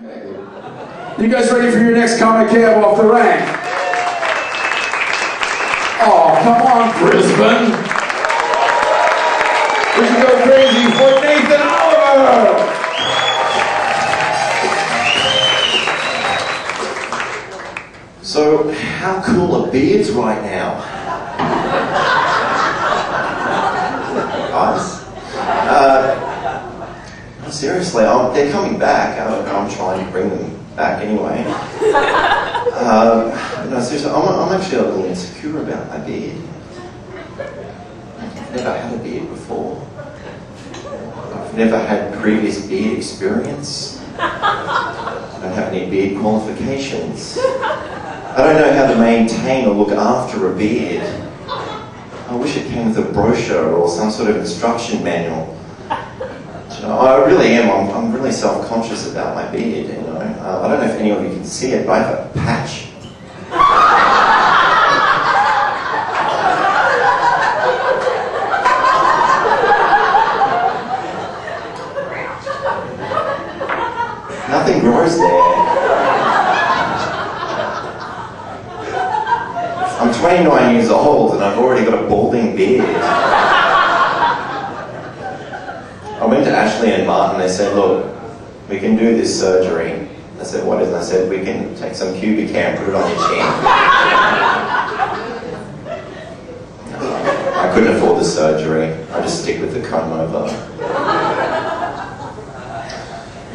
You guys ready for your next comic cab off the rank? Oh, come on, Brisbane. We should go crazy for Nathan Oliver. So, how cool are beards right now? Guys? Seriously, they're coming back. I'm trying to bring them back anyway. No, seriously, I'm actually a little insecure about my beard. I've never had a beard before. I've never had previous beard experience. I don't have any beard qualifications. I don't know how to maintain or look after a beard. I wish it came with a brochure or some sort of instruction manual. You know, I really am. I'm really self-conscious about my beard. You know, I don't know if any of you can see it, but I have a patch. Nothing grows there. I'm 29 years old and I've already got a balding beard. I went to Ashley and Martin, they said, look, we can do this surgery. I said, what is it? I said, we can take some pubic hair and put it on your chin. I couldn't afford the surgery. I just stick with the comb over.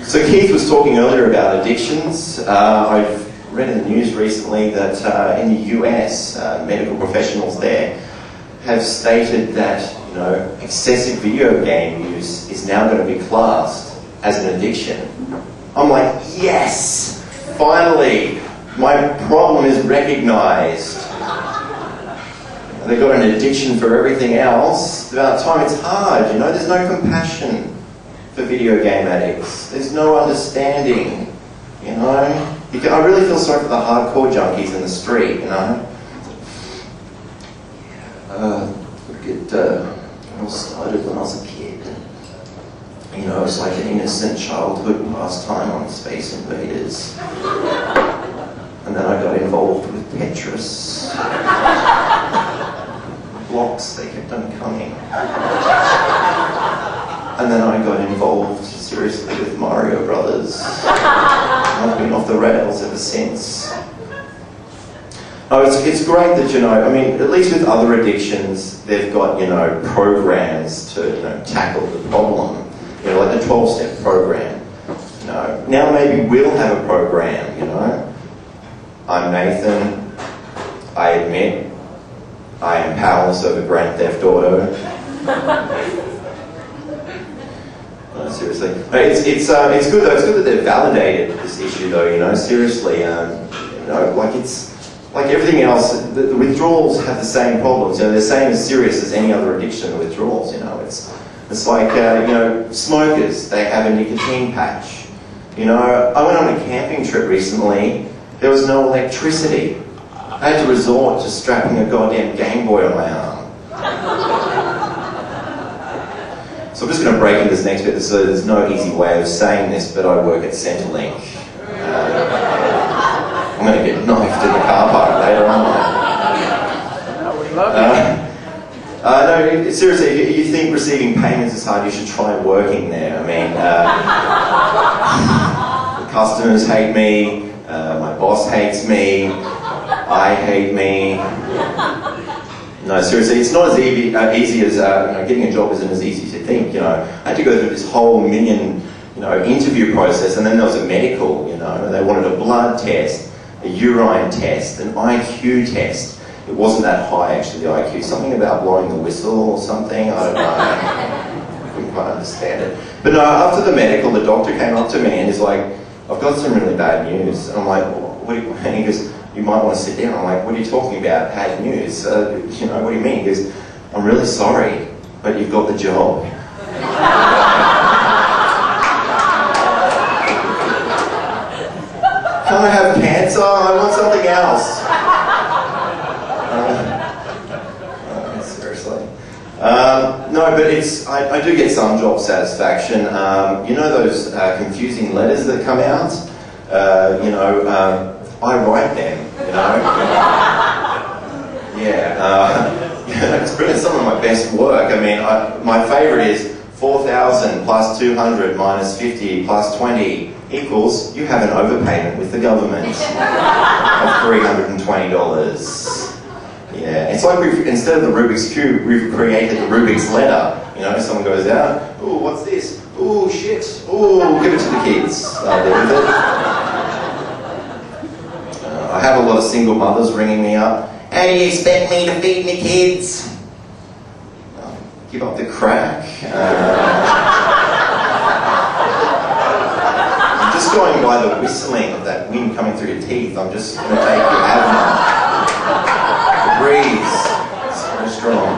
So Keith was talking earlier about addictions. I've read in the news recently that in the US, medical professionals there have stated that excessive video game use is now going to be classed as an addiction. I'm like, yes! Finally! My problem is recognised. They've got an addiction for everything else. About time it's hard, there's no compassion for video game addicts. There's no understanding, I really feel sorry for the hardcore junkies in the street, It all started when I was a kid. It's like an innocent childhood pastime on Space Invaders. And then I got involved with Tetris. Blocks, they kept on coming. And then I got involved seriously with Mario Brothers. I've been off the rails ever since. Oh, it's great that, at least with other addictions, they've got, programs to tackle the problem. Like the 12-step program. Now maybe we'll have a program, I'm Nathan. I admit I am powerless over Grand Theft Auto. No, seriously. It's good though. It's good that they've validated this issue though, seriously. It's like everything else, the withdrawals have the same problems. They're same as serious as any other addiction, the withdrawals, It's like, smokers, they have a nicotine patch. I went on a camping trip recently, there was no electricity. I had to resort to strapping a goddamn Game Boy on my arm. So I'm just going to break into this next bit, so there's no easy way of saying this, but I work at Centrelink. I'm going to get knifed in the car park later, aren't I? No, seriously, if you think receiving payments is hard, you should try working there. The customers hate me, my boss hates me, I hate me. No, seriously, it's not as easy as, getting a job isn't as easy as you think, I had to go through this whole interview process, and then there was a medical, they wanted a blood test, a urine test, an IQ test. It wasn't that high, actually, the IQ. Something about blowing the whistle or something, I don't know. I couldn't quite understand it. But no, after the medical, the doctor came up to me and he's like, I've got some really bad news. And I'm like, what do you, and he goes, you might want to sit down. I'm like, what are you talking about, bad news? What do you mean? He goes, I'm really sorry, but you've got the job. Can't I have cancer? I want something else. Seriously. No, but I do get some job satisfaction. Those confusing letters that come out? I write them, Yeah, it's brilliant. Some of my best work. I mean, my favourite is 4,000 plus 200 minus 50 plus 20 equals, you have an overpayment with the government of $320. Yeah, it's like instead of the Rubik's Cube, we've created the Rubik's Letter. Someone goes out, ooh, what's this? Ooh, shit. Ooh, give it to the kids. I'll deal with it. I have a lot of single mothers ringing me up. How do you expect me to feed my kids? Give up the crack. I'm just going by the whistling of that wind coming through your teeth. I'm just going to take your asthma. The breeze. It's so strong.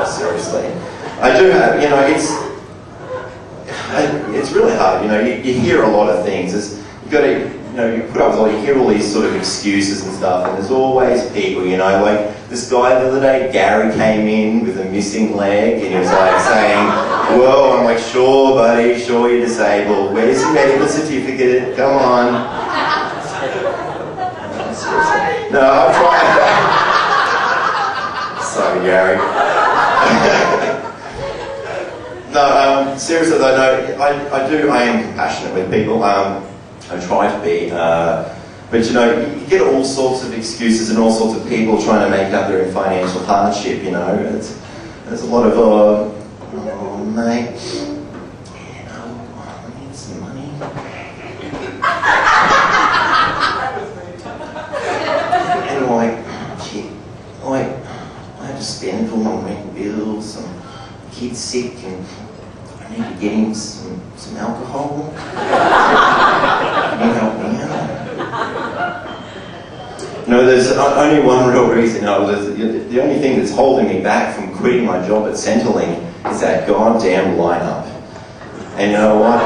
Seriously. I do have, it's really hard, you hear a lot of things. You put up with you hear all these sort of excuses and stuff, and there's always people, like this guy the other day, Gary, came in with a missing leg, and he was like saying, whoa, I'm like, sure buddy, sure you're disabled, where's your medical certificate, come on. No, I'm trying. Sorry, Gary. No, seriously though, no, I am compassionate with people. I try to be, but you get all sorts of excuses and all sorts of people trying to make up their own financial hardship. There's a lot of, oh mate, I need some money. And like, shit, I have to spend all my rent bills. Some kid's sick and I need to get him some alcohol. Can you help me out? There's only one real reason. The only thing that's holding me back from quitting my job at Centrelink is that goddamn lineup. And you know what?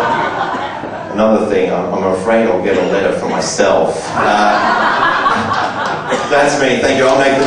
Another thing, I'm afraid I'll get a letter from myself. That's me. Thank you. I'll make the